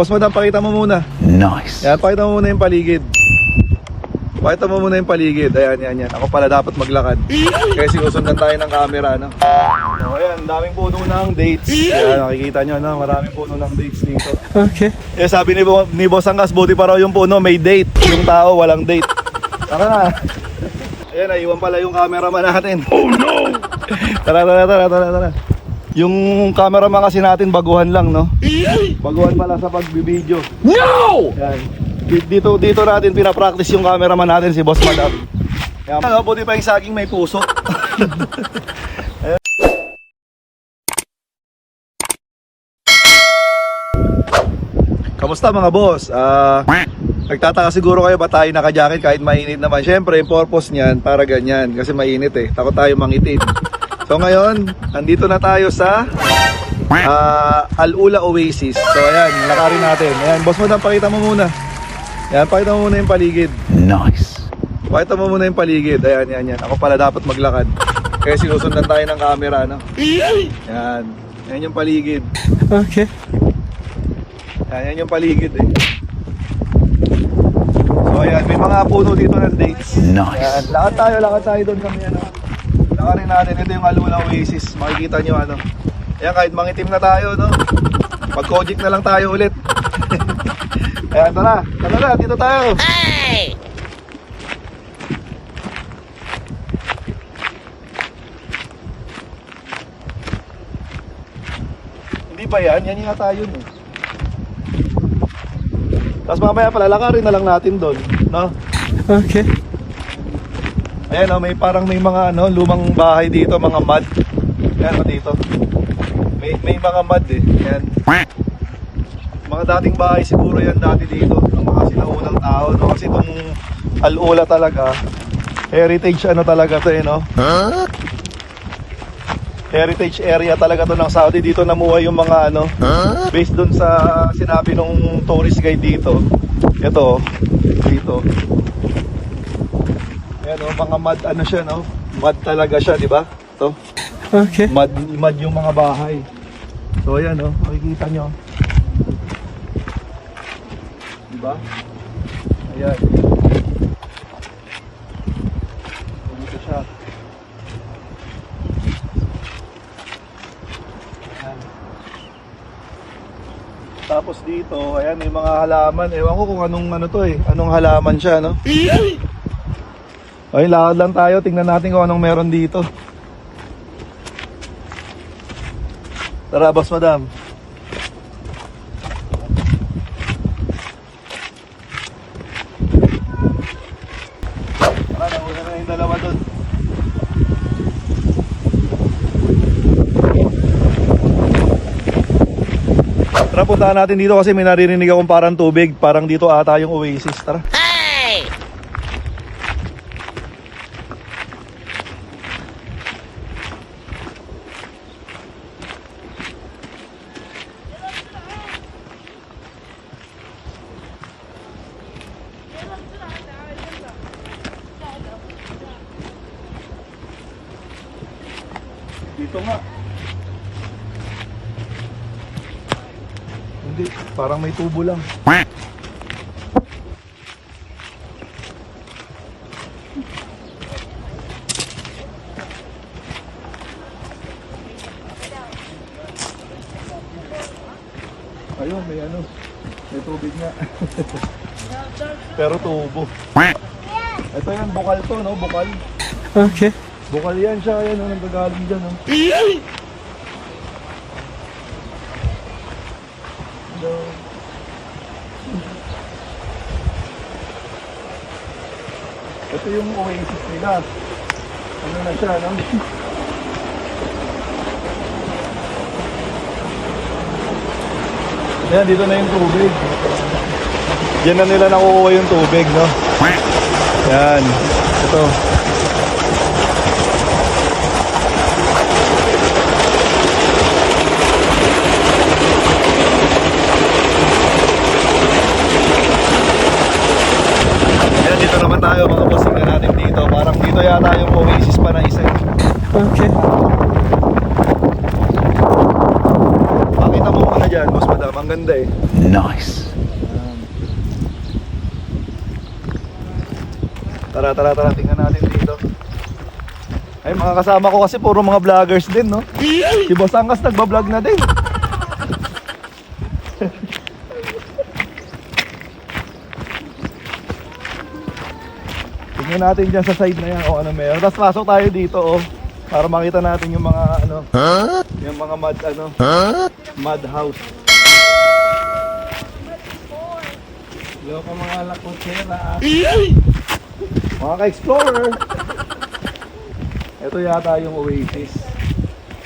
Boss Madam, pakita mo muna. Nice. Yan, pakita mo muna yung paligid. Pakita mo muna yung paligid. Ayan. Ako pala dapat maglakad. Kaya sinusundan tayo ng camera, no? So, ayan, daming puno ng dates. Ayan, nakikita nyo, no? Maraming puno ng dates dito. Okay. Eh, sabi ni Boss Angkas, buti pa raw yung puno, may date. Yung tao, walang date. Tara na. Ayan, naiwan pala yung cameraman natin. Oh no! Tara. Yung cameraman kasi natin, baguhan lang, no? Baguhan pala sa pagbibideo. No! Ayan. Dito natin pinapractice yung cameraman natin, si Boss Madam. Ayan, ano, buti pa yung saging may puso. Kamusta mga boss? Nagtataka siguro kayo ba tayo naka-jacket kahit mainit naman. Siyempre, yung purpose niyan para ganyan kasi mainit eh. Takot tayo mangitim. So ngayon, andito na tayo sa Al-Ula Oasis. So ayan, lakarin natin. Ayan, Boss Madam, pakita mo muna. Ayan, pakita mo muna yung paligid. Nice. Pakita mo muna yung paligid. Ayan. Ako pala dapat maglakad. Kaya sinusundan tayo ng camera, no? Ayan. Ayan yung paligid. Okay. Ayan yung paligid eh. So ayan, may mga puno dito ng dates. Nice. Ayan, lakad tayo doon kami ano. Lakarin natin, ito yung Al-Ula Oasis. Makikita nyo ano. Ayan, kahit mangitim na tayo, no? Mag-Kojic na lang tayo ulit. Ayan, tara na, dito tayo. Hey! Hindi ba yan? Yan yung tayo no. Tapos mamaya palalakarin na lang natin doon, no? Okay. Ayan oh, may mga ano, lumang bahay dito, mga mud. Ayan oh, dito. May mga mud eh. Ayan. Mga dating bahay siguro yan dati dito, ng mga sinaunang tao, no? Kasi itong Al-Ula talaga, heritage ano talaga to eh, no? Huh? Heritage area talaga to ng Saudi. Dito namuhay yung mga ano, based dun sa sinabi nung tourist guide dito. Ito, dito. Ayan o, mga mud ano siya, no? Mud talaga siya, di ba? Ito. Okay. Mud yung mga bahay. So ayan o, makikita nyo. Di ba? Ayan. Dito siya. Tapos dito, ayan, may mga halaman. Ewan ko kung anong ano to eh. Anong halaman siya, no? Ay, lakad lang tayo. Tingnan natin kung anong meron dito. Tara, Boss Madam. Tara, nauna na yung dalawa doon. Tara, puntahan natin dito kasi may naririnig akong parang tubig. Parang dito ata yung oasis. Tara. Hey! Dito nga. Hindi, parang may tubo lang. Ayun, may ano. May tubig nga. Pero tubo. Ito yan, bukal to, no? Bukal. Okay. Bukal yan siya, yan, no? Nagagaling dyan, no? Ito yung oasis nila. Ano na siya, no? Ayan, dito na yung tubig. Diyan na nila nakukuha yung tubig, no? Ayan. Ito. Ayan, dito naman tayo mga boss. Tingnan natin dito. Parang dito yata yung oasis pa na isa. Okay. Pakita mo muna dyan, Boss Madam. Ang ganda eh. Nice. Tara, tara, tara. Tingnan natin dito. Ay, mga kasama ko kasi puro mga vloggers din, no? Si Boss Angas nagbablog na din. Tingnan natin dyan sa side na yan o ano meron. Tapos pasok tayo dito, oh. Para makita natin yung mga ano, yung mga mud house. Loko mga lakotsera. Mga ka-explorer. Ito yata yung Oasis.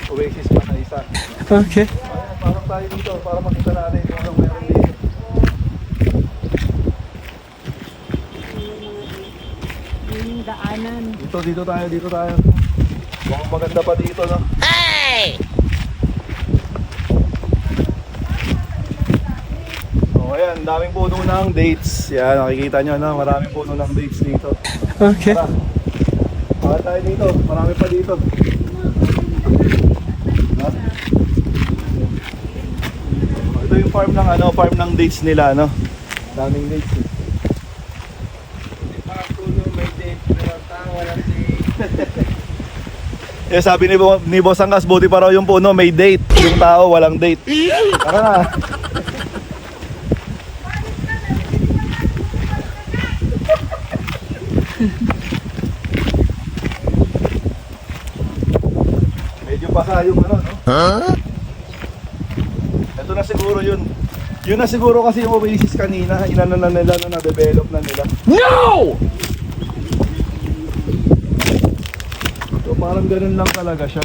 Oasis pa na isa. Okay. Ayan, pasok tayo dito para makita natin kung anong meron dito. Yung daanan. Dito tayo. Mukhang maganda pa dito, no? Hey! So, ayan, daming puno ng dates. Yan, nakikita nyo, no? Maraming puno ng dates dito. Okay. Tara. Bakit tayo dito? Marami pa dito. Ha? Ito yung farm ng farm ng dates nila, no? Daming dates. Eh. Eh, sabi ni Boss Angas, buti pa raw yung puno may date. Yung tao walang date. Tara na. Medyo basa yung no? Ito na siguro yun. Yun na siguro kasi yung Oasis kanina. Inano na nila, na-develop na nila. No! So parang ganun lang talaga siya.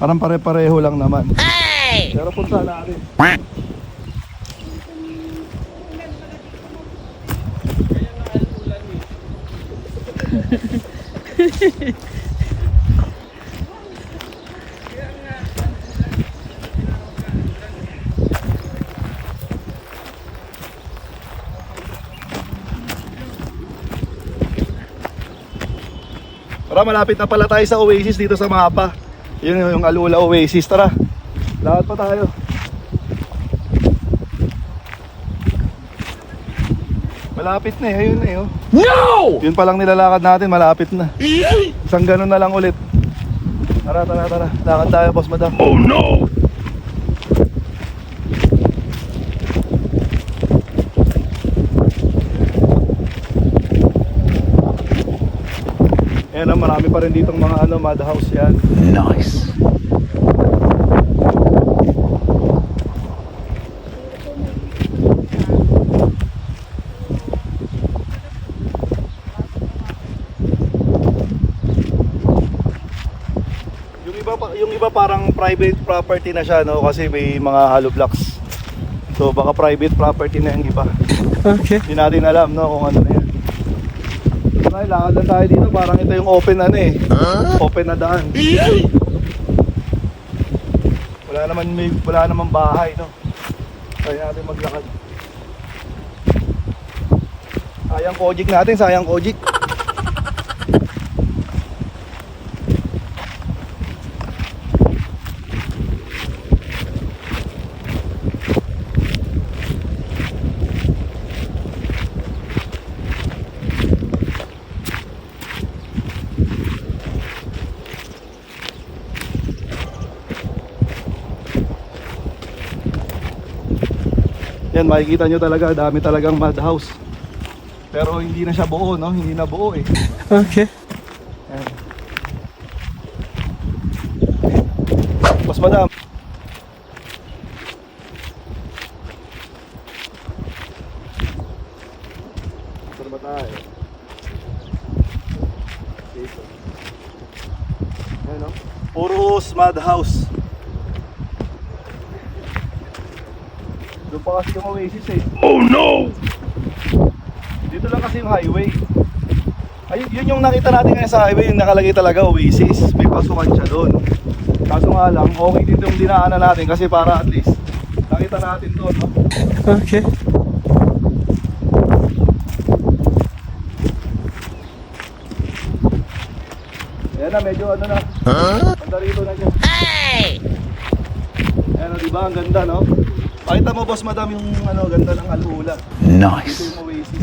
Parang pare-pareho lang naman. Hey! Pero punta natin. Tara, malapit na pala tayo sa Oasis dito sa mapa. Yun yung Alula Oasis. Tara, lakad pa tayo. Malapit na eh, ayun na eh. Oh. No! Yun palang nilalakad natin, malapit na. Isang ganun na lang ulit. Tara, tara, tara. Lakad tayo, Boss Madam. Oh no! Ayan, marami pa rin ditong mga mud house yan. Nice. Yung iba parang private property na siya, no? Kasi may mga hollow blocks. So baka private property na yung iba. Okay. Hindi natin alam, no, kung ano na yan. Ay, lakad lang tayo dito, parang ito yung open open na daan. Wala naman bahay, no. Kaya natin maglakad. Sayang Kojik natin, sayang Kojik. Yan, makikita nyo talaga, dami talagang mud house. Pero hindi na siya buo, no? Hindi na buo eh. Okay. Yan. Boss Madam. Saan ba tayo? Dito. Yan, no? Puro mud house. Doon pa kasi yung Oasis eh. Oh no! Dito lang kasi yung highway. Ay, yun yung nakita natin ngayon sa highway, yung nakalagay talaga Oasis. May pasukan siya doon. Kaso nga lang, okay dito yung dinaanan natin kasi para at least nakita natin doon, no? Okay. Ayan na, medyo na. Ganda rito na siya. Hey! Ayan, diba? Ang ganda, no? Pakita mo, Boss Madam, yung ganda ng Alula. Dito Nice. yung Oasis.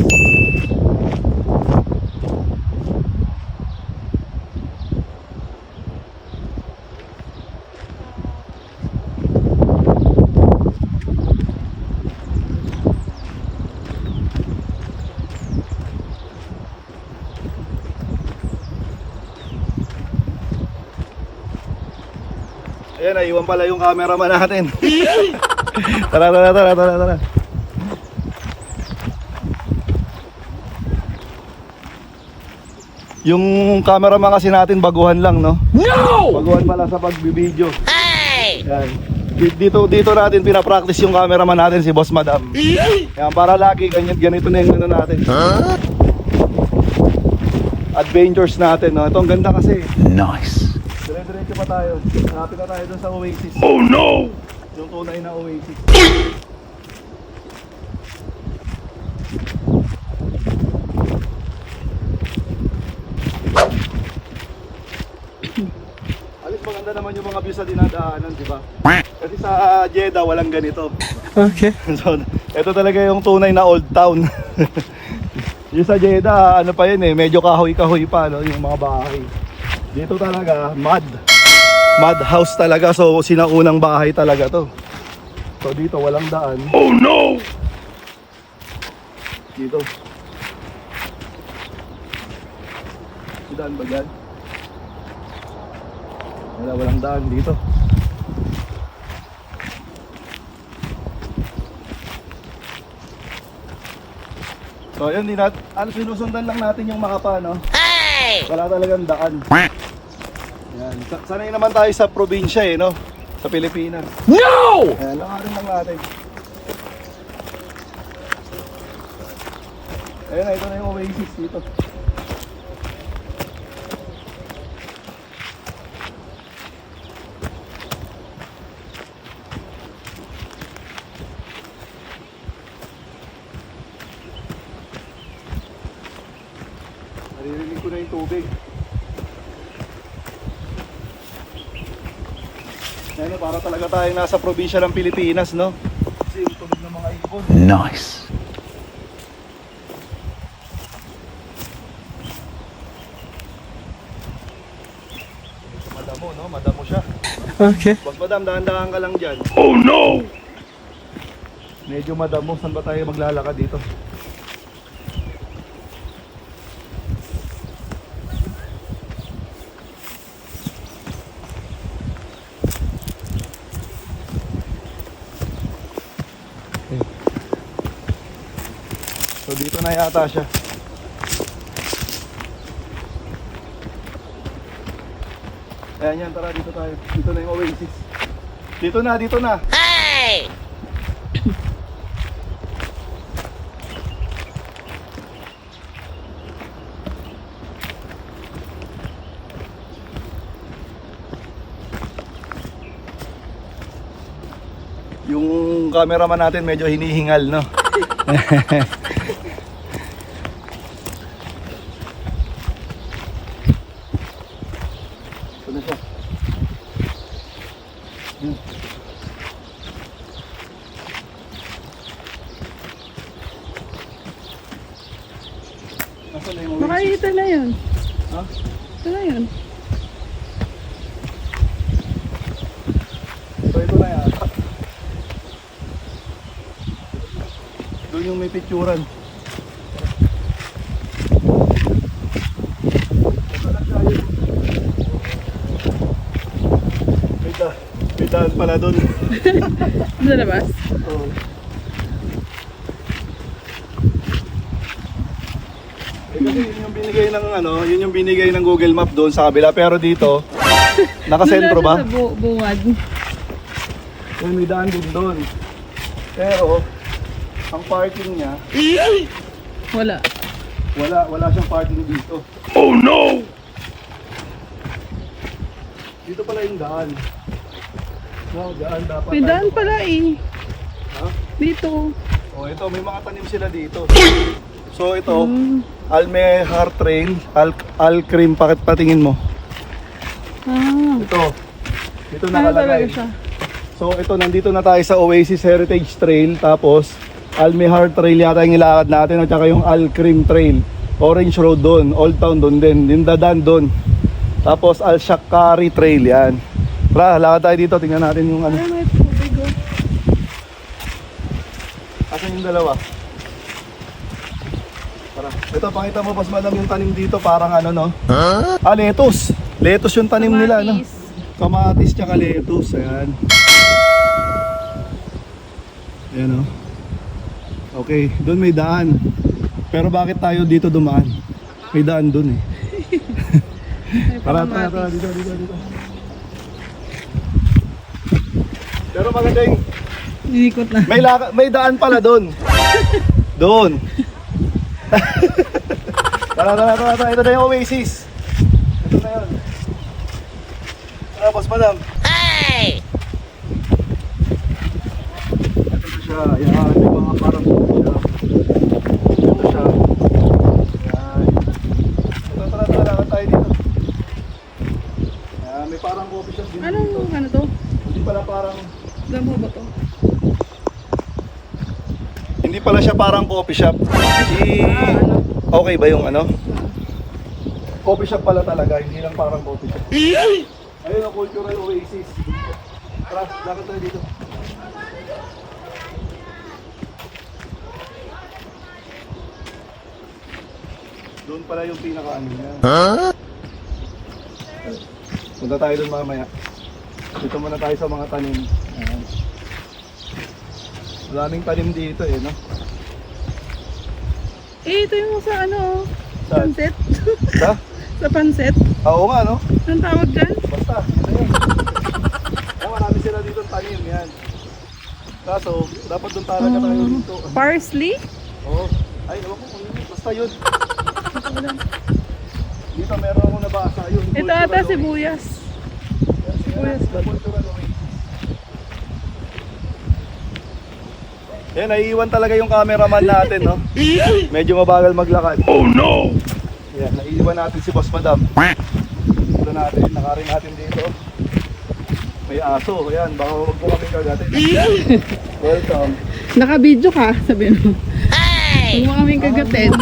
naiwan pala yung cameraman natin. Tara. Yung cameraman kasi natin baguhan lang, no? No! Baguhan pala sa pagbibideo. Hey! Yan. Dito natin pinapractice yung cameraman natin, si Boss Madam. Yan, para lagi ganito na yung ano natin. Adventures natin, no? Ito ang ganda kasi. Nice. Dire-diretso pa tayo. Malapit na tayo dun sa Oasis. Oh no! Yung tunay na Oasis. Alis maganda naman yung mga view sa dinadaanan, di ba? Kasi sa Jeddah walang ganito. Okay. So, ito talaga yung tunay na old town. Yung sa Jeddah, ano pa yun eh, medyo kahoy-kahoy pa, no, yung mga bahay. Dito talaga, mud house talaga, so sinaunang bahay talaga to. So dito walang daan. Oh no! Dito. May daan ba dyan? Walang daan dito. So yun, sinusundan lang natin yung mapa, no? Hey! Wala talagang daan. Yan. Sanay naman tayo sa probinsya eh, no? Sa Pilipinas. No! Ayan, lakarin lang natin. Ayun na, ito na yung Oasis dito. Naririnig ko na yung tubig. Ayun, para talaga tayong nasa probinsya ng Pilipinas, no? Kasi yung tunog ng mga ibon. Nice. Madamo, no? Madamo siya. Okay. Boss Madam, dahan-dahan ka lang dyan. Oh no! Medyo madamo. Saan ba tayo maglalakad dito? So dito na yata siya. Ayan yan, tara dito tayo. Dito na yung Oasis. Dito na. Hey! Yung cameraman natin medyo hinihingal, no? Ito na siya. Nasaan na yung Oasis? Baka ito na yun. Ha? Ito na yun. So ito na yata. Doon yung may picturan. May daan pala doon. Sa labas. Oo. Kasi yun yung binigay ng yun yung binigay ng Google Map doon sa kabila, pero dito nakasentro ba? Sa bungad. Yun, may daan din doon. Pero ang parking niya, Wala. wala siyang parking dito. Oh no! Dito pala yung daan. No, daan dapat. May daan pala eh. Ha? Dito. Oh, ito may mga tanim sila dito. So ito, Almehar Trail, Al-Krim, patingin mo. Ah. Ito. Dito Ano talaga nakalagay. siya? So ito, nandito na tayo sa Oasis Heritage Trail, tapos Almehar Trail yata yung ilakad natin, at saka yung Al-Krim Trail. Orange Road doon, Old Town doon din, Dindadan doon. Tapos Al-Shakkari Trail yan. Tara, lakad tayo dito, tingnan natin yung ano. Ay, may tubig oh. Asan yung dalawa? Tara. Ito, pakita mo, Boss Madam, yung tanim dito, parang ano, no? Ah, lettuce. Lettuce yung tanim nila, no? Kamatis. kamatis tsaka lettuce. Ayan. Ayan o. Okay, doon may daan. Pero bakit tayo dito dumaan? May daan doon eh. Tara, dito. Pero maganda yung Inikot na. may daan pala doon. Doon. Tara. Ito na yung Oasis. Ito na yun. Tara, boss madam. Hey! Ito siya. Ayan, may mga parang siya. Ito siya. Ayan. Ito, tara, lakad tayo dito. Ayan, may parang coffee shop din dito. Ano to? Hindi pala parang... Damo ba to? Hindi pala siya parang coffee shop. Okay ba yung ano? Coffee shop pala talaga, hindi lang parang coffee shop. Ayun ang cultural oasis. Tara, lakad tayo dito. Doon pala yung pinaka-ano niya. Punta tayo doon mamaya. Dito muna tayo sa mga tanim. Ayan. Maraming tanim dito eh, no? Ito yung sa ano, Saan? pansit. Sa? Sa pansit. Oo nga, no? Anong tawag dyan? Basta, ito yun. Marami sila dito tanim, yan. Kaso, dapat doon talaga tayo dito. Parsley? Oo. Ay, ewan ko kung yun. Basta yun. Dito meron akong nabasa yun. Ito ata sibuyas. Sibuyas ba? Yan, naiiwan talaga yung cameraman natin, no? Medyo mabagal maglakad. Oh no! Yan, naiiwan natin si Boss Madam. Ito natin, nakarin natin dito. May aso, ayan, baka wag mo kaming kagatin. Welcome. Naka-video ka, sabi mo. Hey! Huwag mo kaming kagatin.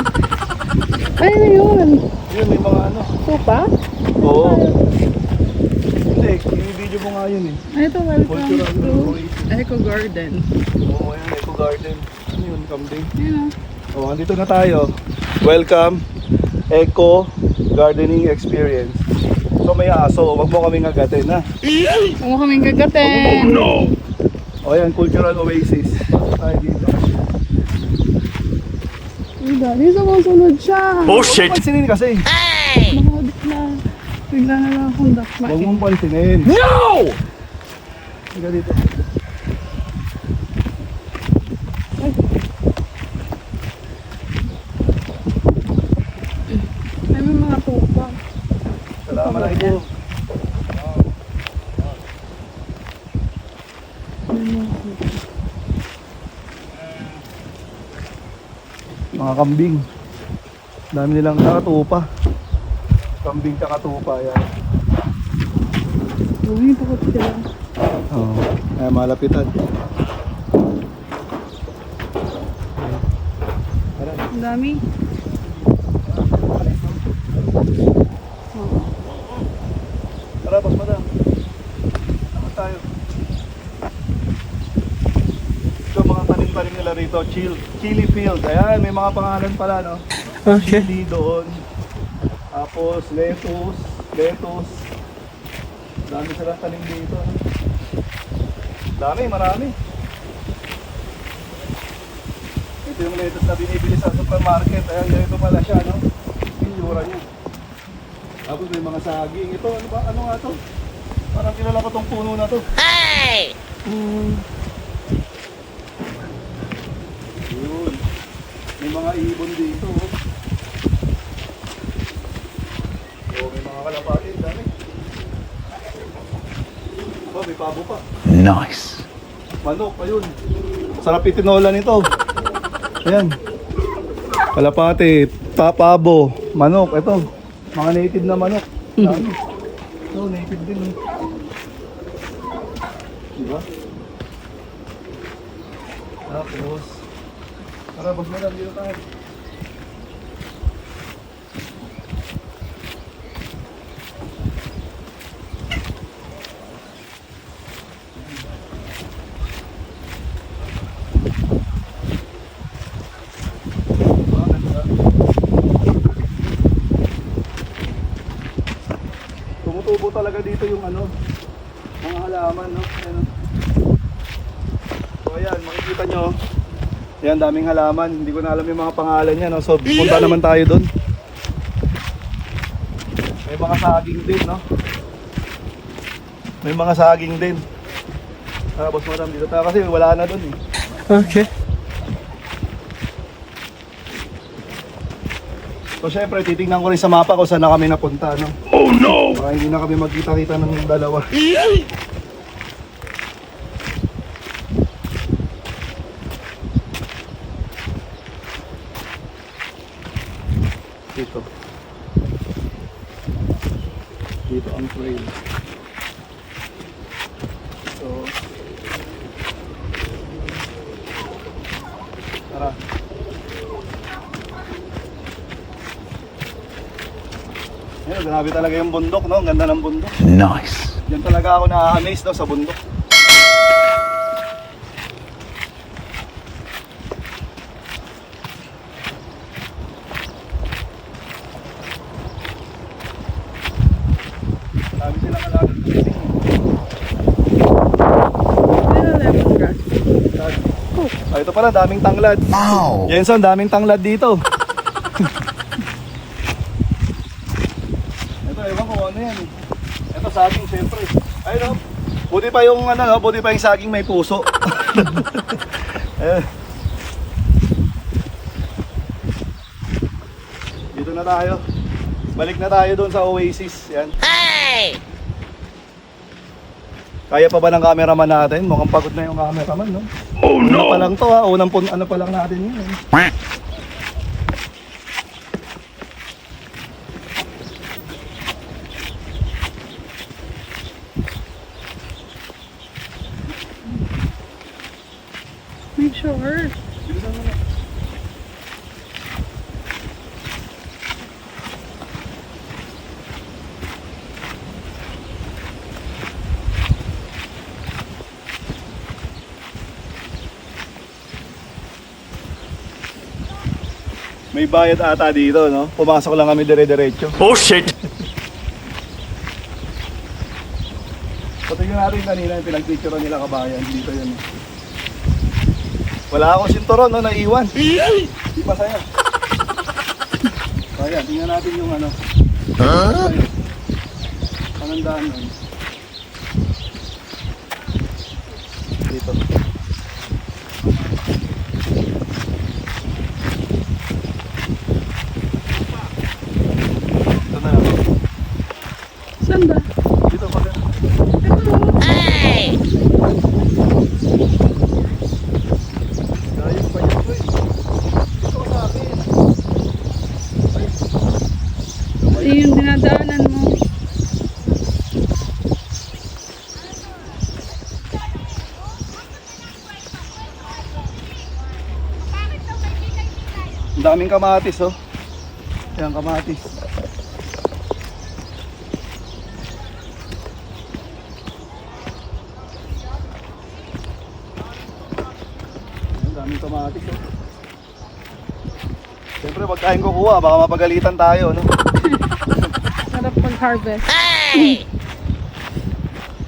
Ay, ano yun? Yun, may mga ano. Sopa? Oo. Hindi, i-video mo nga yun eh. Ay, ito, welcome Cultural to oasis. Eco Garden. Oo, ayan, Eco Garden. Ano yun, kambing? Ayun o. Oh, andito na tayo. Welcome, Eco Gardening Experience. So may aso, wag mo kaming agatin ha. Huwag mo kaming kagatin. No! O yan, Cultural Oasis. Tayo dito. Uy, dali, sumusunod siya. Oh shit! Pansinin kasi. Hey! Nakaudik na. Bigla na lang akong dakma. Huwag mong pansinin. No! Higa dito. Ay, may mga tupa. Salamat na ito. Mga kambing. Dami nilang nakatupa. Kambing kakatupa yan. Uy, takot sila. Oo. Kaya malapitan. Ang dami. Tara, Boss Madam. Saan tayo? Ito mga tanim-tanim nila rito. Chili field. Ayan, may mga pangalan pala, no? Okay. Chili doon. Tapos lettuce. Dami silang tanim dito. No? Marami. Ito yung lettuce na binibili sa supermarket. Ayan, ganito pala siya, no? Yung yura niya. Tapos may mga saging. Ito, ano ba? Ano nga to? Parang kilala ko tong puno na to. Hey! Yun. May mga ibon dito. Oh. Oh, may mga kalapatin. Dami. Oh, may pabo pa. Nice. Manok, ayun. Sarap itinola nito. Ayan. Kalapati, pabo, manok. Ito, mga native na manok. Dami. Ito, native din. Eh. Diba? Tapos, tara, Boss Madam, dito tayo. Tumutubo talaga dito yung ano, mga halaman, no? Ayan, no? So ayan, makikita nyo. Ayan, daming halaman. Hindi ko na alam yung mga pangalan niya, no? So punta naman tayo doon. May mga saging din, no? May mga saging din. Tara, boss madam, dito tayo kasi wala na doon eh. Okay. So syempre, titignan ko rin sa mapa kung saan na kami napunta, no? Oh no! Baka hindi na kami magkita-kita ng dalawa. Dito. Dito ang trail. So, tara. Ayun, grabe talaga yung bundok, no? Ang ganda ng bundok. Nice. Yan talaga ako na-amaze, no, sa bundok. Marami silang alagang tumiting. Pero lemongrass. Ah, ito pala, daming tanglad. Wow. Jenson, daming tanglad dito. Ito, ewan ko ano yan. Ito, saging, syempre. Ayun, no? Buti pa yung, ano, no? Buti pa yung saging may puso. Ayun. Dito na tayo. Balik na tayo doon sa Oasis. Yan. Hey! Kaya pa ba ng cameraman natin? Mukhang pagod na yung cameraman, no? Oh no! Una pa lang to, ha? Unang ano pa lang natin yun. Eh. Make sure. Bilisan mo na. May bayad ata dito, no? Pumasok lang kami dire-diretso. Oh shit. Patingin natin kanina yung pinag-picture nila kabayan. Dito yun. Wala akong sinturon, no? Naiwan. Di pa saya. Kaya, tingnan natin yung ano. Huh? Panandaan nun. Dito. Ito na ako. Saan ba? Dito pa rin. Hey! Gayos pa yun, boy. Ito sa akin. Ito yung dinadaanan mo. Ang daming kamatis, oh. Yan, kamatis. Ang daming kamatis, oh. Siyempre, pagkain kukuha, baka mapagalitan tayo, no? Sarap pag-harvest. Hey!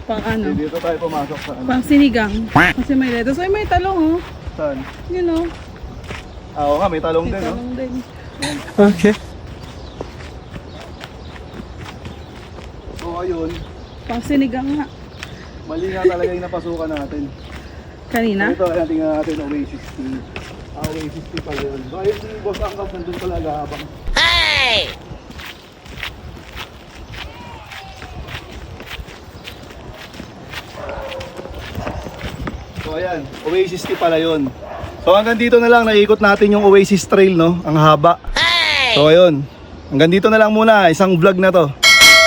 Pang ano? Dito tayo pumasok sa ano. Pang sinigang. Kasi may lettuce. Ay, may talong, oh. Saan? You know. Ah, oo nga, may talong May din, no? talong din. Okay. So, ayun. Pang sinigang nga. Mali nga talaga yung napasukan natin. Kanina? So, ito, ayan, tingnan natin Oasis Tea. Ah, Oasis Tea pala yun. So, ayun si Boss Angkas nandun talaga habang. Hey! So, ayan, Oasis Tea pala yun. So, hanggang dito na lang, naiikot natin yung Oasis Trail, no? Ang haba. Hey! So, ayun. Hanggang dito na lang muna, isang vlog na to.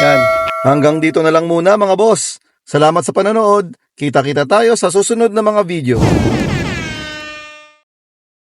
Yan. Hanggang dito na lang muna, mga boss. Salamat sa panonood. Kita-kita tayo sa susunod na mga video.